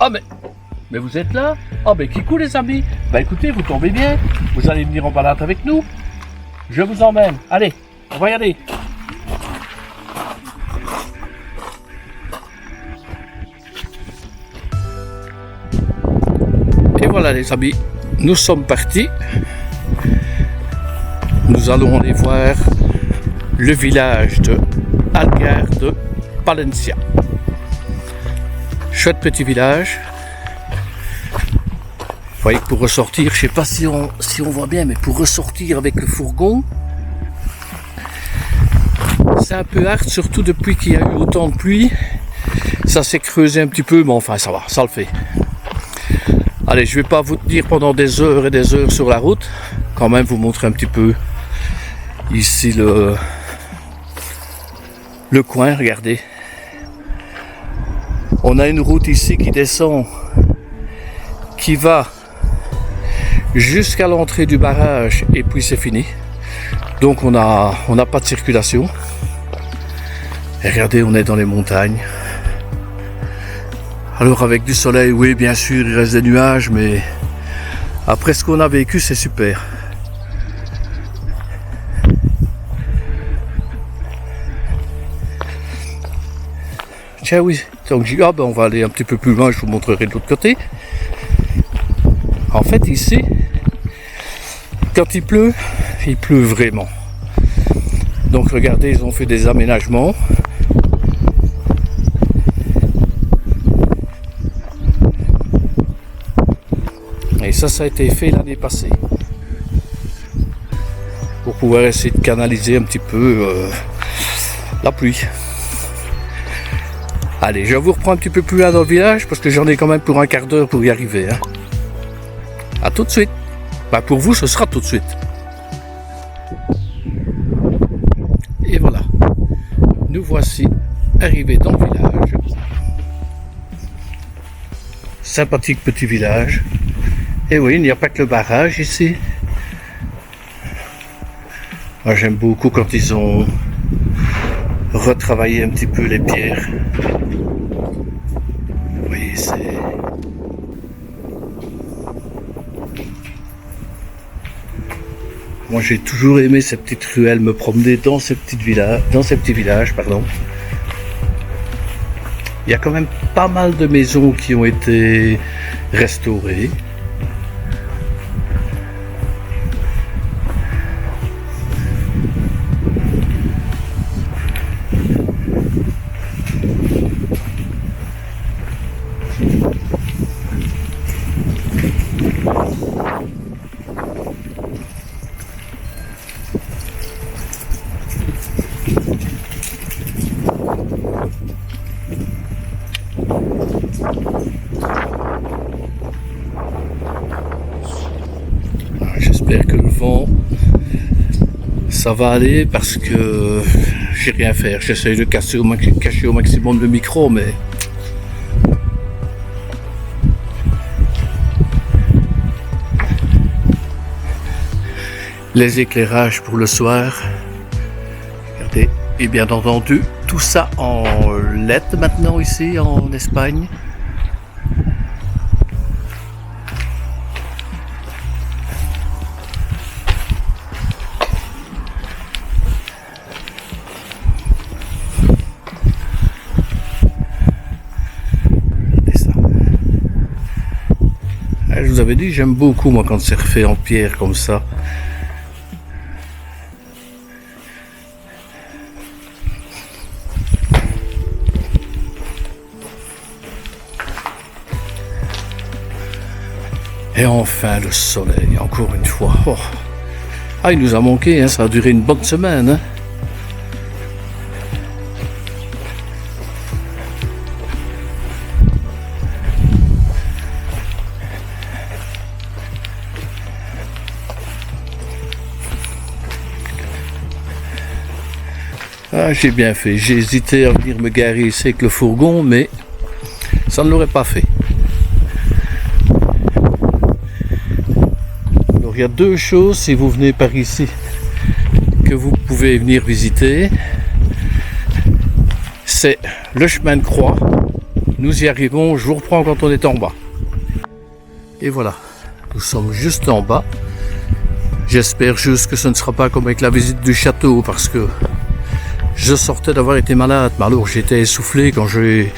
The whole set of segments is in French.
Ah mais vous êtes là? Ah ben kikou les amis. Bah écoutez, vous tombez bien. Vous allez venir en balade avec nous. Je vous emmène. Allez, on va y aller. Et voilà les amis, nous sommes partis. Nous allons aller voir le village de Algar de Palencia. Chouette petit village. Vous voyez que pour ressortir, je sais pas si on voit bien, mais pour ressortir avec le fourgon, c'est un peu hard, surtout depuis qu'il y a eu autant de pluie. Ça s'est creusé un petit peu, mais enfin ça va, ça le fait. Allez, je vais pas vous tenir pendant des heures et des heures sur la route. Quand même vous montrer un petit peu ici le coin, regardez. On a une route ici qui descend, qui va jusqu'à l'entrée du barrage et puis c'est fini. Donc on n'a pas de circulation. Et regardez, on est dans les montagnes. Alors avec du soleil, oui bien sûr, il reste des nuages, mais après ce qu'on a vécu, c'est super. Tiens oui, donc j'ai dit, on va aller un petit peu plus loin, je vous montrerai de l'autre côté. En fait ici, quand il pleut vraiment. Donc regardez, ils ont fait des aménagements. Et ça a été fait l'année passée. Pour pouvoir essayer de canaliser un petit peu la pluie. Allez, je vais vous reprendre un petit peu plus loin dans le village parce que j'en ai quand même pour un quart d'heure pour y arriver. Hein. A tout de suite. Bah pour vous, ce sera tout de suite. Et voilà. Nous voici arrivés dans le village. Sympathique petit village. Et oui, il n'y a pas que le barrage ici. Moi j'aime beaucoup quand ils ont retravaillé un petit peu les pierres. Vous voyez, c'est... Moi j'ai toujours aimé ces petites ruelles, me promener dans ces petits villages, pardon. Il y a quand même pas mal de maisons qui ont été restaurées. J'espère que le vent ça va aller parce que j'ai rien à faire. J'essaie de cacher au maximum le micro, mais les éclairages pour le soir. Regardez, et bien entendu tout ça en LED maintenant ici en Espagne. Je vous avais dit, j'aime beaucoup moi quand c'est refait en pierre comme ça. Et enfin le soleil, encore une fois. Oh. Ah, il nous a manqué, hein, ça a duré une bonne semaine. Hein. Ah, j'ai bien fait. J'ai hésité à venir me garer ici avec le fourgon, mais ça ne l'aurait pas fait. Alors, il y a deux choses si vous venez par ici que vous pouvez venir visiter. C'est le chemin de croix. nous y arrivons, je vous reprends quand on est en bas. Et voilà, nous sommes juste en bas. J'espère juste que ce ne sera pas comme avec la visite du château, parce que je sortais d'avoir été malade. Mais alors j'étais essoufflé quand j'ai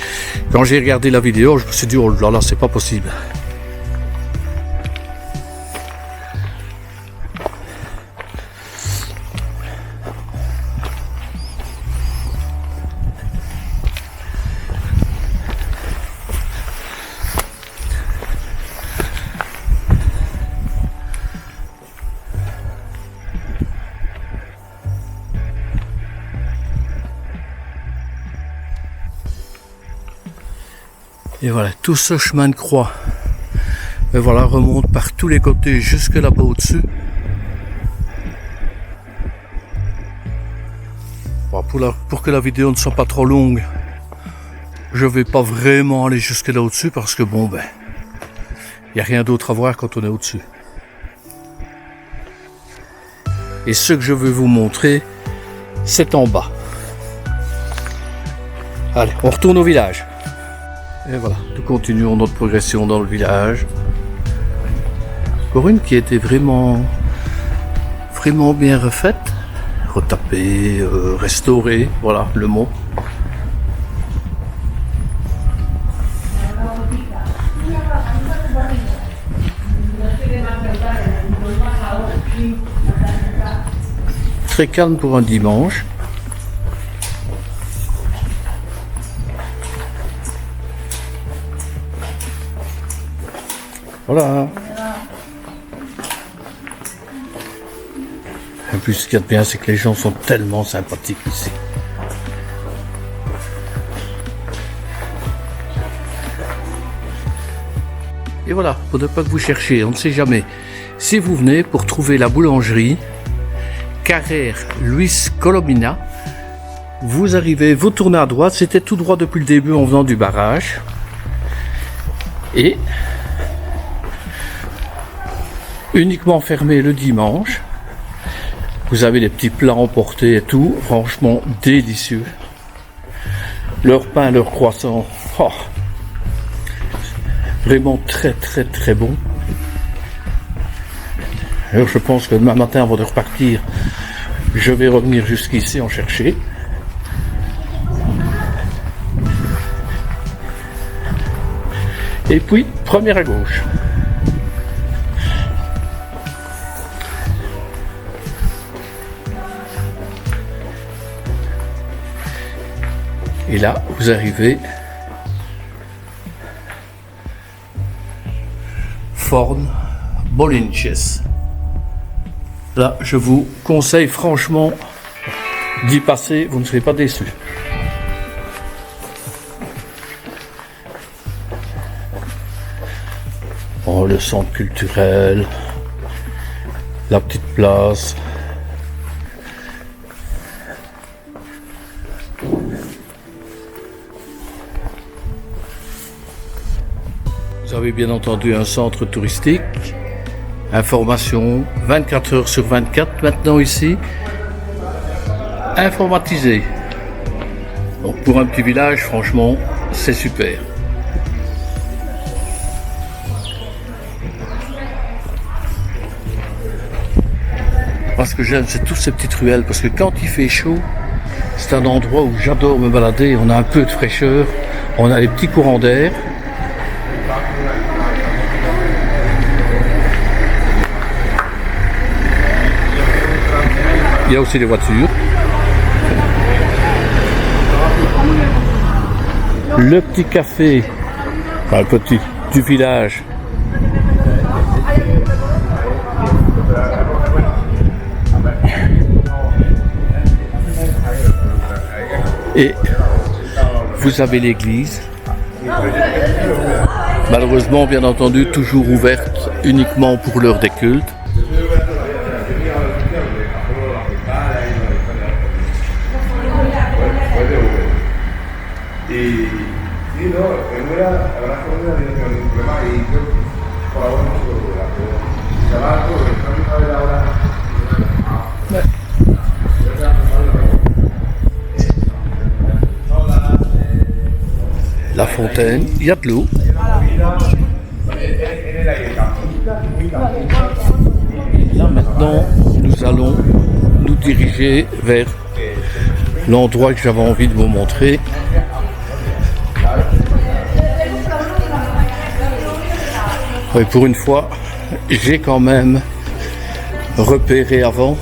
regardé la vidéo, je me suis dit oh là là, c'est pas possible. Et voilà, tout ce chemin de croix, et voilà, remonte par tous les côtés jusque là-bas au-dessus. Bon, pour que la vidéo ne soit pas trop longue, je vais pas vraiment aller jusque là au-dessus parce que bon ben, il n'y a rien d'autre à voir quand on est au-dessus. Et ce que je veux vous montrer, c'est en bas. Allez, on retourne au village. Et voilà, nous continuons notre progression dans le village. Encore une qui était vraiment bien refaite, retapée, restaurée, voilà le mot. Très calme pour un dimanche. Voilà. En plus, ce qu'il y a de bien, c'est que les gens sont tellement sympathiques ici. Et voilà, pour ne pas que vous cherchiez, on ne sait jamais. Si vous venez pour trouver la boulangerie Carrère Luis Colomina, vous arrivez, vous tournez à droite, c'était tout droit depuis le début en venant du barrage. Et uniquement fermé le dimanche. Vous avez des petits plats emportés et tout, franchement délicieux. Leur pain, leur croissant, oh, vraiment très bon. Alors je pense que demain matin, avant de repartir, je vais revenir jusqu'ici en chercher. Et puis, première à gauche. Et là, vous arrivez Forn Bolinches. Là, je vous conseille franchement d'y passer, vous ne serez pas déçus. Oh, le centre culturel, la petite place. Vous avez bien entendu un centre touristique, information 24 heures sur 24 maintenant ici, informatisé. Donc pour un petit village, franchement, c'est super. Parce que j'aime, c'est toutes ces petites ruelles, parce que quand il fait chaud, c'est un endroit où j'adore me balader, on a un peu de fraîcheur, on a les petits courants d'air. Il y a aussi des voitures. Le petit café, enfin, le petit du village. Et vous avez l'église. Malheureusement, bien entendu, toujours ouverte uniquement pour l'heure des cultes. la fontaine, il y a de l'eau. Là maintenant, nous allons nous diriger vers l'endroit que j'avais envie de vous montrer. Et pour une fois, j'ai quand même repéré avant.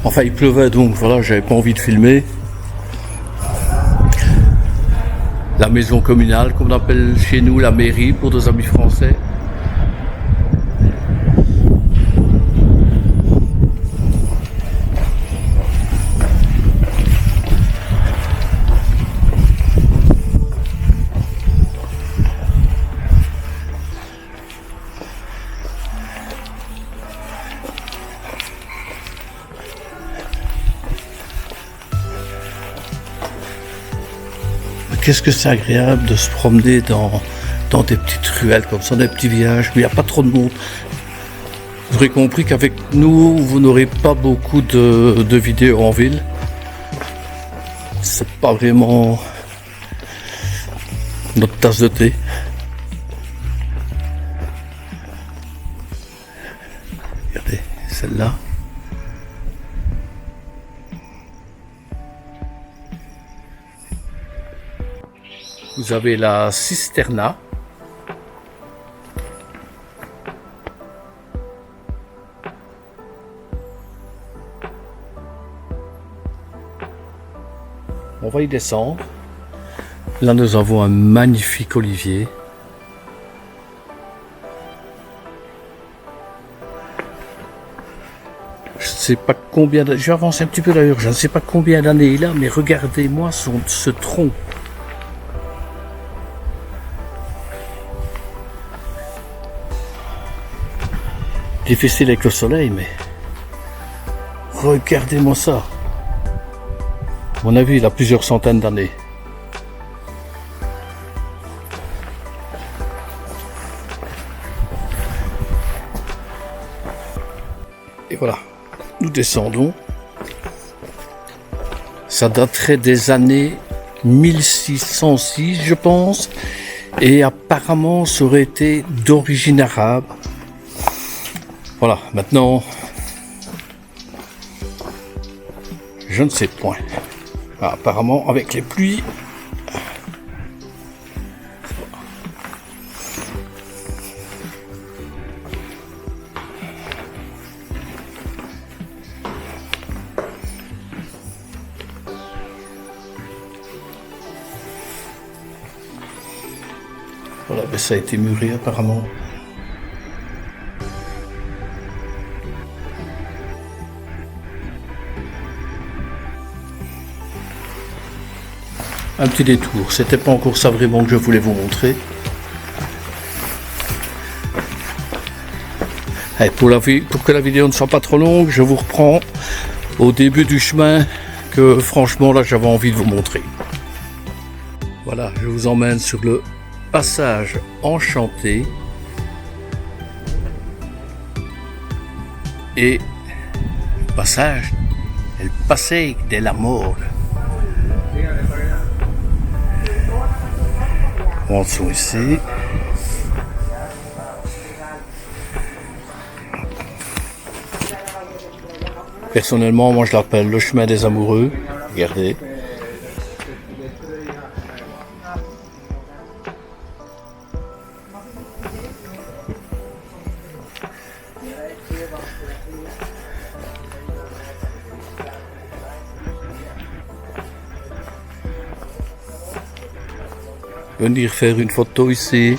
Enfin, il pleuvait, donc voilà, j'avais pas envie de filmer. La maison communale, comme on appelle chez nous la mairie pour nos amis français. Qu'est-ce que c'est agréable de se promener dans des petites ruelles comme ça, des petits villages, mais il n'y a pas trop de monde. Vous aurez compris qu'avec nous, vous n'aurez pas beaucoup de vidéos en ville. C'est pas vraiment notre tasse de thé. Regardez, celle-là. Vous avez la cisterna. On va y descendre. Là, nous avons un magnifique olivier. Je ne sais pas combien d'années, je vais avancer un petit peu d'ailleurs, je ne sais pas combien d'années il a, mais regardez-moi ce tronc. Difficile avec le soleil, mais regardez-moi ça. À mon avis, il a plusieurs centaines d'années. Et voilà, nous descendons. Ça daterait des années 1606, je pense, et apparemment, ça aurait été d'origine arabe. Voilà, maintenant, je ne sais point. Ah, apparemment, avec les pluies, voilà, ben ça a été muré apparemment. Un petit détour, c'était pas encore ça vraiment que je voulais vous montrer. Allez, pour que la vidéo ne soit pas trop longue, je vous reprends au début du chemin que franchement là j'avais envie de vous montrer. Voilà, je vous emmène sur le passage enchanté et le passage, el Paseo del Amor. En dessous ici. Personnellement, moi je l'appelle le chemin des amoureux. Regardez. Venir faire une photo ici.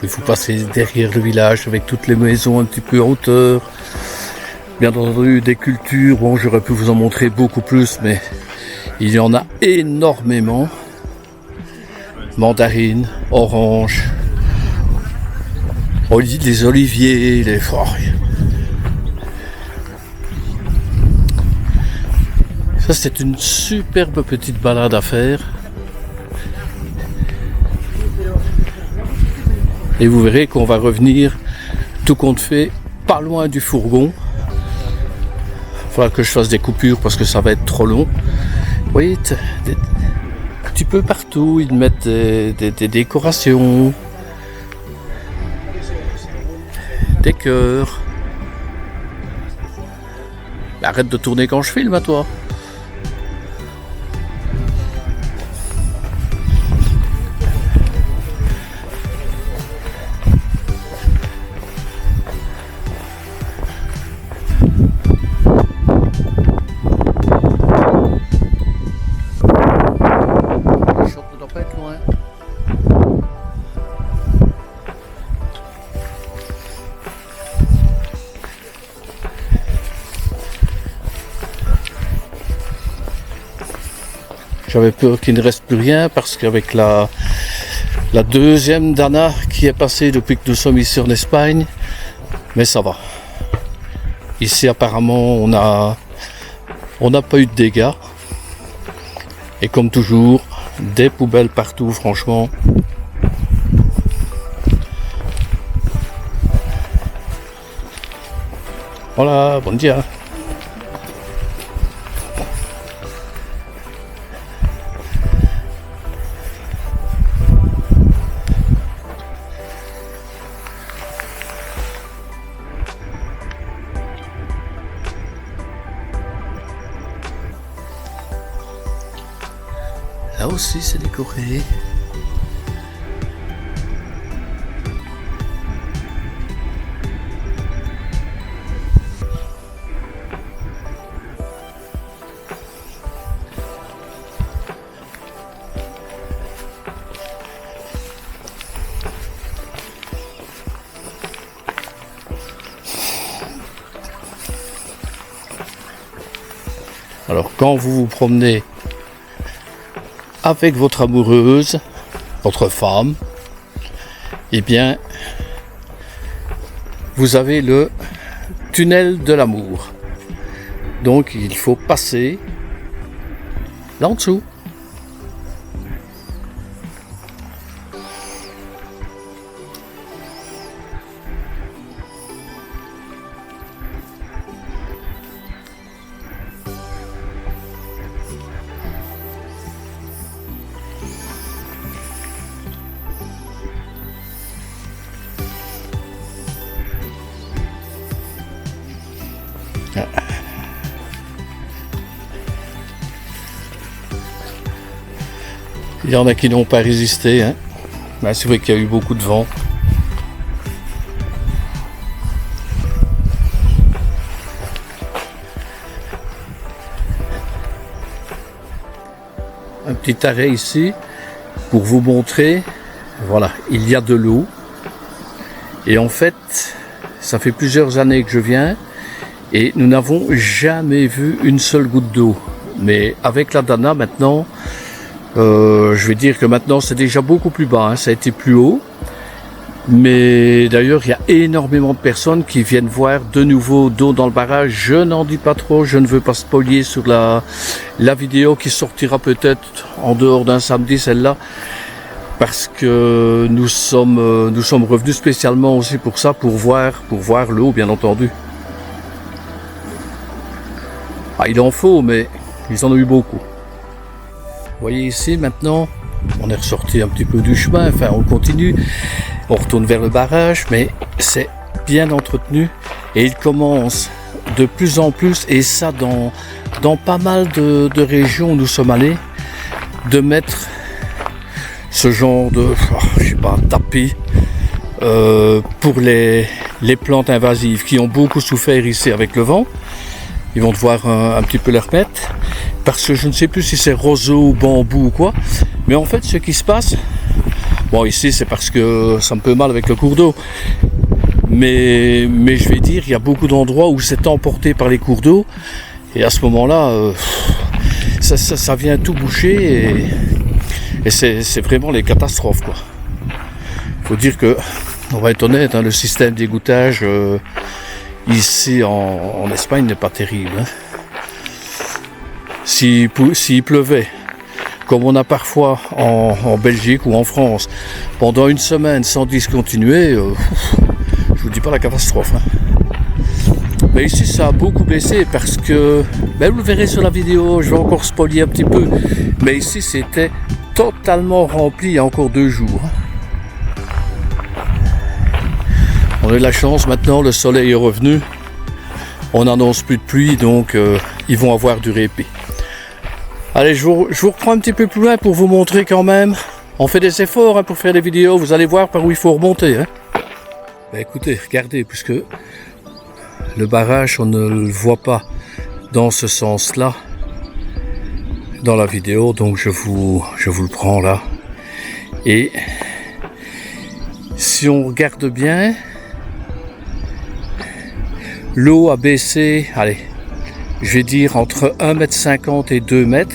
Il faut passer derrière le village avec toutes les maisons un petit peu en hauteur. Bien entendu, des cultures, bon, j'aurais pu vous en montrer beaucoup plus, mais Il y en a énormément. Mandarines, oranges, les oliviers, les forêts. Ça, c'est une superbe petite balade à faire. Et vous verrez qu'on va revenir tout compte fait pas loin du fourgon. Il faudra que je fasse des coupures parce que ça va être trop long. Vous voyez, un petit peu partout, ils mettent des décorations, des cœurs. Arrête de tourner quand je filme à toi. J'avais peur qu'il ne reste plus rien parce qu'avec la deuxième Dana qui est passée depuis que nous sommes ici en Espagne, mais ça va. Ici apparemment on n'a pas eu de dégâts. Et comme toujours, des poubelles partout franchement. Voilà, bon dia. Là aussi c'est décoré. Alors quand vous vous promenez avec votre amoureuse, votre femme, eh bien, vous avez le tunnel de l'amour. Donc, il faut passer là en dessous. Il y en a qui n'ont pas résisté, hein. Ben, c'est vrai qu'il y a eu beaucoup de vent. Un petit arrêt ici pour vous montrer, voilà, il y a de l'eau. Et en fait, ça fait plusieurs années que je viens et nous n'avons jamais vu une seule goutte d'eau. Mais avec la Dana maintenant, je vais dire que maintenant c'est déjà beaucoup plus bas, hein, ça a été plus haut. Mais d'ailleurs il y a énormément de personnes qui viennent voir de nouveau d'eau dans le barrage. Je n'en dis pas trop, je ne veux pas spolier sur la vidéo qui sortira peut-être en dehors d'un samedi, celle-là. Parce que nous sommes revenus spécialement aussi pour ça, pour voir l'eau bien entendu. Ah, il en faut, mais ils en ont eu beaucoup. Vous voyez ici maintenant, on est ressorti un petit peu du chemin, enfin on continue, on retourne vers le barrage, mais c'est bien entretenu et il commence de plus en plus, et ça dans pas mal de régions où nous sommes allés, de mettre ce genre de, je sais pas, tapis pour les plantes invasives qui ont beaucoup souffert ici avec le vent. Ils vont devoir un petit peu les remettre, parce que je ne sais plus si c'est roseau, bambou ou quoi. Mais en fait, ce qui se passe, bon ici c'est parce que ça me peut mal avec le cours d'eau, mais je vais dire, il y a beaucoup d'endroits où c'est emporté par les cours d'eau, et à ce moment-là, ça vient tout boucher et c'est vraiment les catastrophes, quoi. Faut dire que, on va être honnête, hein, le système d'égouttage ici en Espagne n'est pas terrible. Hein. S'il pleuvait, comme on a parfois en Belgique ou en France, pendant une semaine sans discontinuer, je vous dis pas la catastrophe. Hein. Mais ici ça a beaucoup baissé parce que, ben vous le verrez sur la vidéo, je vais encore spoiler un petit peu, mais ici c'était totalement rempli il y a encore 2 jours. Hein. On a de la chance maintenant, le soleil est revenu, on n'annonce plus de pluie, donc ils vont avoir du répit. Allez, je vous reprends un petit peu plus loin pour vous montrer quand même. On fait des efforts hein, pour faire des vidéos, vous allez voir par où il faut remonter. Hein. Ben, écoutez, regardez, puisque le barrage, on ne le voit pas dans ce sens-là dans la vidéo, donc je vous le prends là. Et si on regarde bien, l'eau a baissé, allez, je vais dire entre 1,50 m et 2 m.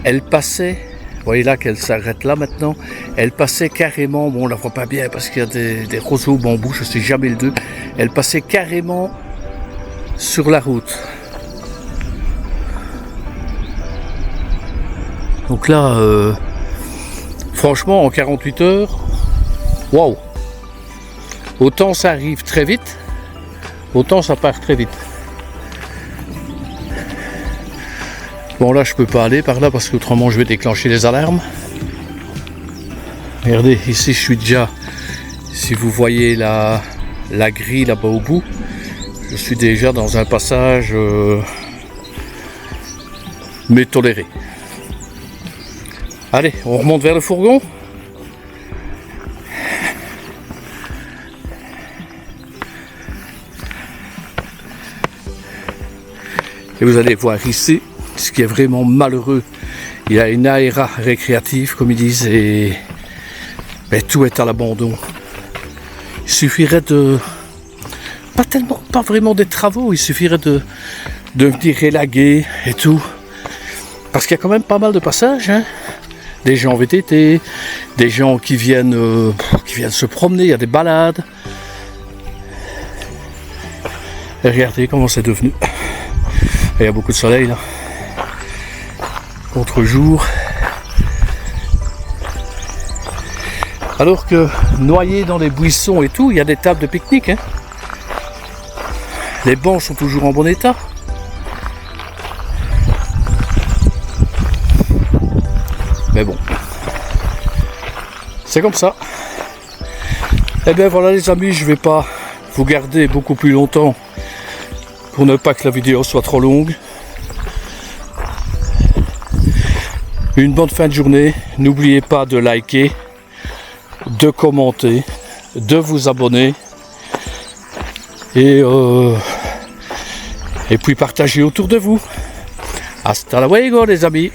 Elle passait, vous voyez là qu'elle s'arrête là maintenant, elle passait carrément, bon on la voit pas bien parce qu'il y a des roseaux bambous, je sais jamais le 2, elle passait carrément sur la route. Donc là, franchement en 48 heures, waouh! Autant ça arrive très vite, autant ça part très vite. Bon là je peux pas aller par là parce qu'autrement je vais déclencher les alarmes. Regardez, ici je suis déjà, si vous voyez la grille là-bas au bout, je suis déjà dans un passage mais toléré. Allez, on remonte vers le fourgon. Et vous allez voir ici, ce qui est vraiment malheureux, il y a une aéra récréative, comme ils disent, et ben, tout est à l'abandon. Il suffirait de... Pas vraiment des travaux, il suffirait de venir élaguer et tout. Parce qu'il y a quand même pas mal de passages, hein. Des gens VTT, des gens qui viennent se promener, il y a des balades. Et regardez comment c'est devenu. Et il y a beaucoup de soleil là. Contre-jour. Alors que noyé dans les buissons et tout, il y a des tables de pique-nique. Hein. Les bancs sont toujours en bon état. Mais bon, c'est comme ça. Et bien voilà les amis, je ne vais pas vous garder beaucoup plus longtemps pour ne pas que la vidéo soit trop longue. Une bonne fin de journée. N'oubliez pas de liker, de commenter, de vous abonner et puis partager autour de vous. Hasta luego les amis.